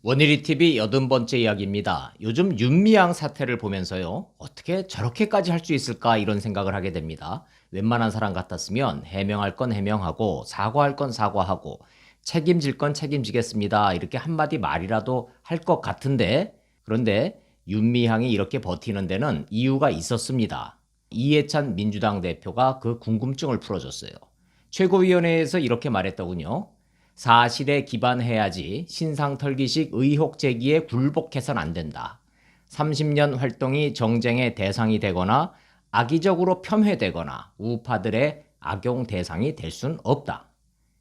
원일이 TV 80번째 이야기입니다. 요즘 윤미향 사태를 보면서요. 어떻게 저렇게까지 할 수 있을까 이런 생각을 하게 됩니다. 웬만한 사람 같았으면 해명할 건 해명하고 사과할 건 사과하고 책임질 건 책임지겠습니다. 이렇게 한마디 말이라도 할 것 같은데, 그런데 윤미향이 이렇게 버티는 데는 이유가 있었습니다. 이해찬 민주당 대표가 그 궁금증을 풀어줬어요. 최고위원회에서 이렇게 말했더군요. 사실에 기반해야지 신상털기식 의혹 제기에 굴복해선 안 된다. 30년 활동이 정쟁의 대상이 되거나 악의적으로 폄훼되거나 우파들의 악용 대상이 될 순 없다.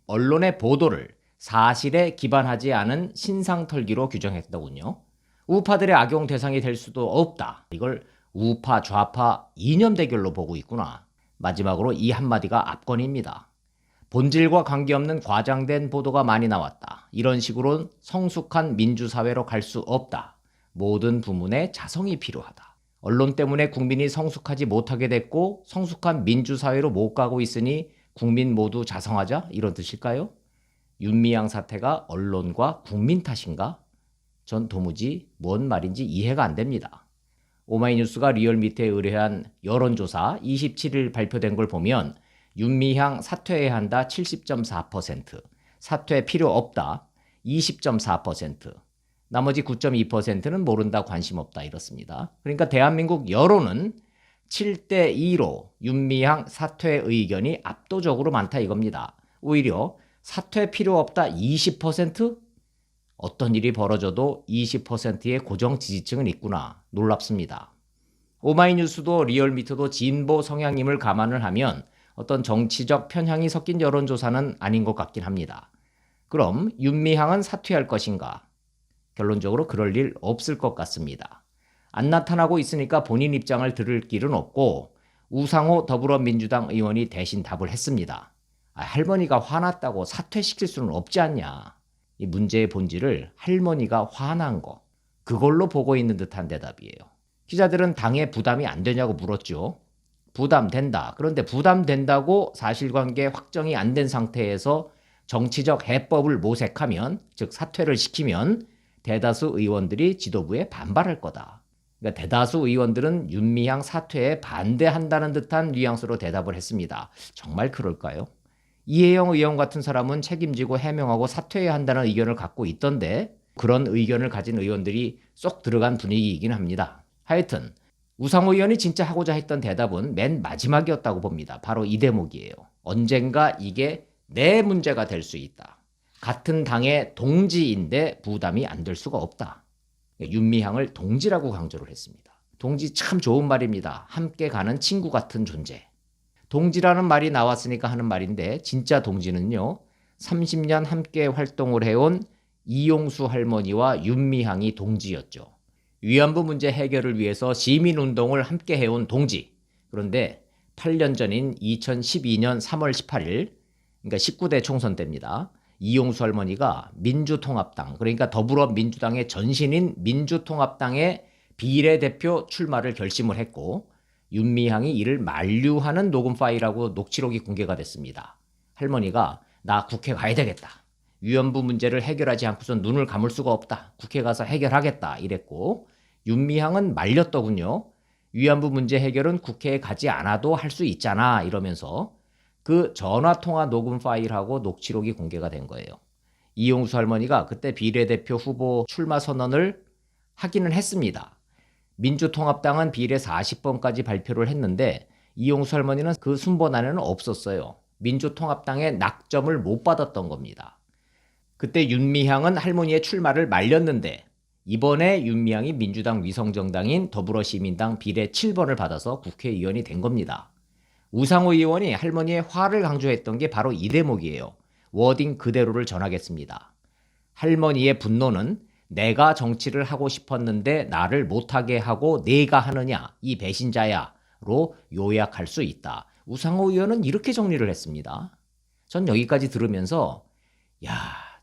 언론의 보도를 사실에 기반하지 않은 신상털기로 규정했더군요. 우파들의 악용 대상이 될 수도 없다. 이걸 우파 좌파 이념 대결로 보고 있구나. 마지막으로 이 한마디가 압권입니다. 본질과 관계없는 과장된 보도가 많이 나왔다. 이런 식으로는 성숙한 민주사회로 갈 수 없다. 모든 부문에 자성이 필요하다. 언론 때문에 국민이 성숙하지 못하게 됐고 성숙한 민주사회로 못 가고 있으니 국민 모두 자성하자? 이런 뜻일까요? 윤미향 사태가 언론과 국민 탓인가? 전 도무지 뭔 말인지 이해가 안 됩니다. 오마이뉴스가 리얼미터에 의뢰한 여론조사 27일 발표된 걸 보면 윤미향 사퇴해야 한다 70.4%, 사퇴 필요 없다 20.4%, 나머지 9.2%는 모른다 관심 없다 이렇습니다. 그러니까 대한민국 여론은 7대2로 윤미향 사퇴 의견이 압도적으로 많다 이겁니다. 오히려 사퇴 필요 없다 20%? 어떤 일이 벌어져도 20%의 고정 지지층은 있구나. 놀랍습니다. 오마이뉴스도 리얼미터도 진보 성향임을 감안을 하면 어떤 정치적 편향이 섞인 여론조사는 아닌 것 같긴 합니다. 그럼 윤미향은 사퇴할 것인가? 결론적으로 그럴 일 없을 것 같습니다. 안 나타나고 있으니까 본인 입장을 들을 길은 없고 우상호 더불어민주당 의원이 대신 답을 했습니다. 할머니가 화났다고 사퇴시킬 수는 없지 않냐. 이 문제의 본질을 할머니가 화난 거 그걸로 보고 있는 듯한 대답이에요. 기자들은 당에 부담이 안 되냐고 물었죠. 부담된다. 그런데 부담된다고 사실관계 확정이 안 된 상태에서 정치적 해법을 모색하면, 즉 사퇴를 시키면 대다수 의원들이 지도부에 반발할 거다. 그러니까 대다수 의원들은 윤미향 사퇴에 반대한다는 듯한 뉘앙스로 대답을 했습니다. 정말 그럴까요? 이혜영 의원 같은 사람은 책임지고 해명하고 사퇴해야 한다는 의견을 갖고 있던데 그런 의견을 가진 의원들이 쏙 들어간 분위기이긴 합니다. 하여튼 우상호 의원이 진짜 하고자 했던 대답은 맨 마지막이었다고 봅니다. 바로 이 대목이에요. 언젠가 이게 내 문제가 될 수 있다. 같은 당의 동지인데 부담이 안 될 수가 없다. 윤미향을 동지라고 강조를 했습니다. 동지 참 좋은 말입니다. 함께 가는 친구 같은 존재. 동지라는 말이 나왔으니까 하는 말인데 진짜 동지는요. 30년 함께 활동을 해온 이용수 할머니와 윤미향이 동지였죠. 위안부 문제 해결을 위해서 시민운동을 함께 해온 동지. 그런데 8년 전인 2012년 3월 18일, 그러니까 19대 총선 때입니다. 이용수 할머니가 민주통합당, 그러니까 더불어민주당의 전신인 민주통합당의 비례대표 출마를 결심을 했고 윤미향이 이를 만류하는 녹음 파일하고 녹취록이 공개가 됐습니다. 할머니가 나 국회 가야 되겠다. 위안부 문제를 해결하지 않고선 눈을 감을 수가 없다. 국회 가서 해결하겠다 이랬고 윤미향은 말렸더군요. 위안부 문제 해결은 국회에 가지 않아도 할 수 있잖아 이러면서 그 전화통화 녹음 파일하고 녹취록이 공개가 된 거예요. 이용수 할머니가 그때 비례대표 후보 출마 선언을 하기는 했습니다. 민주통합당은 비례 40번까지 발표를 했는데 이용수 할머니는 그 순번 안에는 없었어요. 민주통합당의 낙점을 못 받았던 겁니다. 그때 윤미향은 할머니의 출마를 말렸는데 이번에 윤미향이 민주당 위성정당인 더불어시민당 비례 7번을 받아서 국회의원이 된 겁니다. 우상호 의원이 할머니의 화를 강조했던 게 바로 이 대목이에요. 워딩 그대로를 전하겠습니다. 할머니의 분노는 내가 정치를 하고 싶었는데 나를 못하게 하고 내가 하느냐 이 배신자야로 요약할 수 있다. 우상호 의원은 이렇게 정리를 했습니다. 전 여기까지 들으면서 야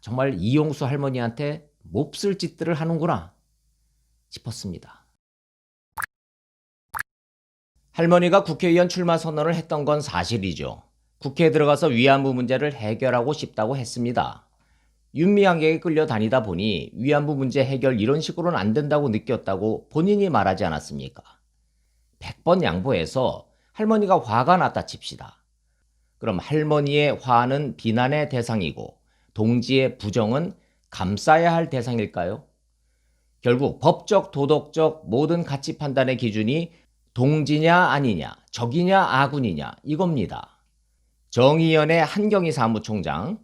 정말 이용수 할머니한테 몹쓸 짓들을 하는구나 싶었습니다. 할머니가 국회의원 출마 선언을 했던 건 사실이죠. 국회에 들어가서 위안부 문제를 해결하고 싶다고 했습니다. 윤미향에게 끌려다니다 보니 위안부 문제 해결 이런 식으로는 안 된다고 느꼈다고 본인이 말하지 않았습니까? 100번 양보해서 할머니가 화가 났다 칩시다. 그럼 할머니의 화는 비난의 대상이고 동지의 부정은 감싸야 할 대상일까요? 결국 법적, 도덕적 모든 가치 판단의 기준이 동지냐 아니냐, 적이냐 아군이냐 이겁니다. 정의연의 한경희 사무총장,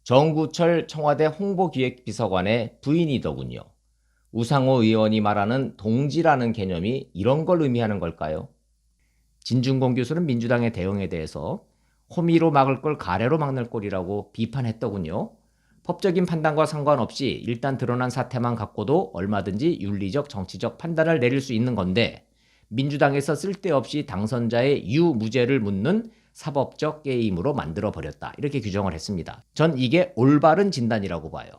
정구철 청와대 홍보기획비서관의 부인이더군요. 우상호 의원이 말하는 동지라는 개념이 이런 걸 의미하는 걸까요? 진중권 교수는 민주당의 대응에 대해서 호미로 막을 걸 가래로 막는 꼴이라고 비판했더군요. 법적인 판단과 상관없이 일단 드러난 사태만 갖고도 얼마든지 윤리적, 정치적 판단을 내릴 수 있는 건데 민주당에서 쓸데없이 당선자의 유무죄를 묻는 사법적 게임으로 만들어버렸다. 이렇게 규정을 했습니다. 전 이게 올바른 진단이라고 봐요.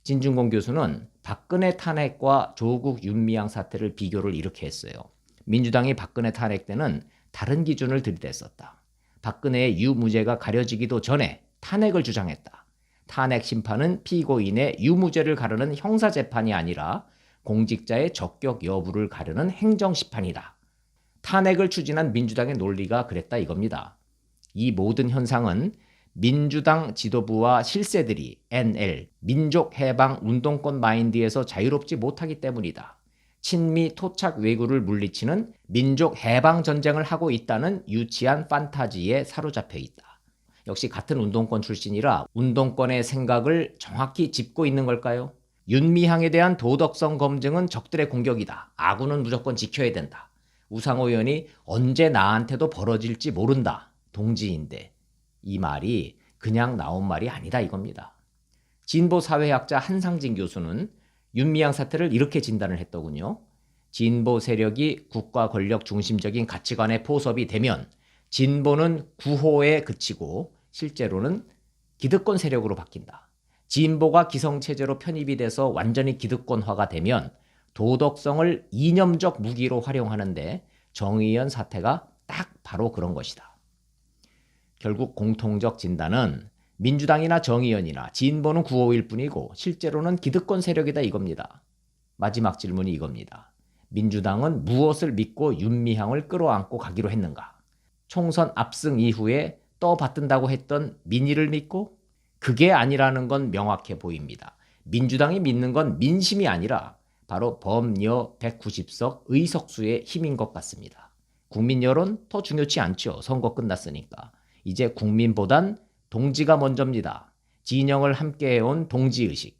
진중권 교수는 박근혜 탄핵과 조국 윤미향 사태를 비교를 이렇게 했어요. 민주당이 박근혜 탄핵 때는 다른 기준을 들이댔었다. 박근혜의 유무죄가 가려지기도 전에 탄핵을 주장했다. 탄핵 심판은 피고인의 유무죄를 가르는 형사재판이 아니라 공직자의 적격 여부를 가르는 행정심판이다. 탄핵을 추진한 민주당의 논리가 그랬다 이겁니다. 이 모든 현상은 민주당 지도부와 실세들이 NL, 민족해방운동권 마인드에서 자유롭지 못하기 때문이다. 친미 토착 왜구를 물리치는 민족해방전쟁을 하고 있다는 유치한 판타지에 사로잡혀 있다. 역시 같은 운동권 출신이라 운동권의 생각을 정확히 짚고 있는 걸까요? 윤미향에 대한 도덕성 검증은 적들의 공격이다. 아군은 무조건 지켜야 된다. 우상호 의원이 언제 나한테도 벌어질지 모른다. 동지인데 이 말이 그냥 나온 말이 아니다 이겁니다. 진보 사회학자 한상진 교수는 윤미향 사태를 이렇게 진단을 했더군요. 진보 세력이 국가 권력 중심적인 가치관에 포섭이 되면 진보는 구호에 그치고 실제로는 기득권 세력으로 바뀐다. 진보가 기성체제로 편입이 돼서 완전히 기득권화가 되면 도덕성을 이념적 무기로 활용하는데 정의연 사태가 딱 바로 그런 것이다. 결국 공통적 진단은 민주당이나 정의연이나 진보는 구호일 뿐이고 실제로는 기득권 세력이다 이겁니다. 마지막 질문이 이겁니다. 민주당은 무엇을 믿고 윤미향을 끌어안고 가기로 했는가? 총선 압승 이후에 떠받든다고 했던 민의를 믿고? 그게 아니라는 건 명확해 보입니다. 민주당이 믿는 건 민심이 아니라 바로 범여 190석 의석수의 힘인 것 같습니다. 국민 여론 더 중요치 않죠. 선거 끝났으니까. 이제 국민보단 동지가 먼저입니다. 진영을 함께해온 동지의식.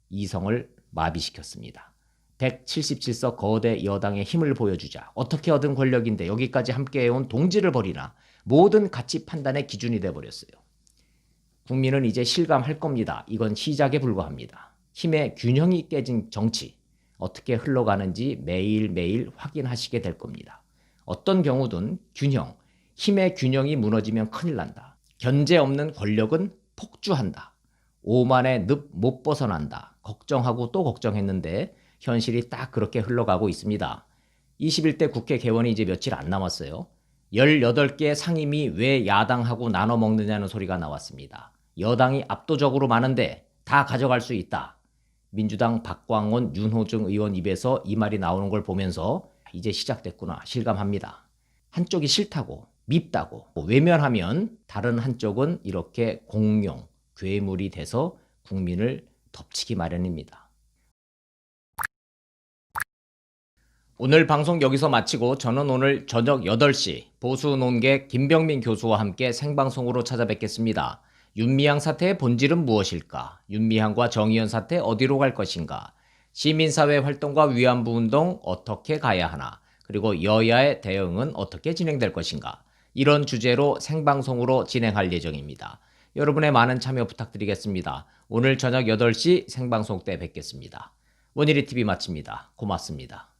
이성을 마비시켰습니다. 177석 거대 여당의 힘을 보여주자. 어떻게 얻은 권력인데 여기까지 함께해온 동지를 버리나. 모든 가치 판단의 기준이 돼버렸어요. 국민은 이제 실감할 겁니다. 이건 시작에 불과합니다. 힘의 균형이 깨진 정치. 어떻게 흘러가는지 매일매일 확인하시게 될 겁니다. 어떤 경우든 균형, 힘의 균형이 무너지면 큰일 난다. 견제 없는 권력은 폭주한다. 오만의 늪 못 벗어난다. 걱정하고 또 걱정했는데 현실이 딱 그렇게 흘러가고 있습니다. 21대 국회 개원이 이제 며칠 안 남았어요. 18개 상임위 왜 야당하고 나눠 먹느냐는 소리가 나왔습니다. 여당이 압도적으로 많은데 다 가져갈 수 있다. 민주당 박광온, 윤호중 의원 입에서 이 말이 나오는 걸 보면서 이제 시작됐구나 실감합니다. 한쪽이 싫다고, 밉다고, 외면하면 다른 한쪽은 이렇게 공룡, 괴물이 돼서 국민을 덮치기 마련입니다. 오늘 방송 여기서 마치고 저는 오늘 저녁 8시 보수 논객 김병민 교수와 함께 생방송으로 찾아뵙겠습니다. 윤미향 사태의 본질은 무엇일까? 윤미향과 정의연 사태 어디로 갈 것인가? 시민사회 활동과 위안부 운동 어떻게 가야 하나? 그리고 여야의 대응은 어떻게 진행될 것인가? 이런 주제로 생방송으로 진행할 예정입니다. 여러분의 많은 참여 부탁드리겠습니다. 오늘 저녁 8시 생방송 때 뵙겠습니다. 원일이 TV 마칩니다. 고맙습니다.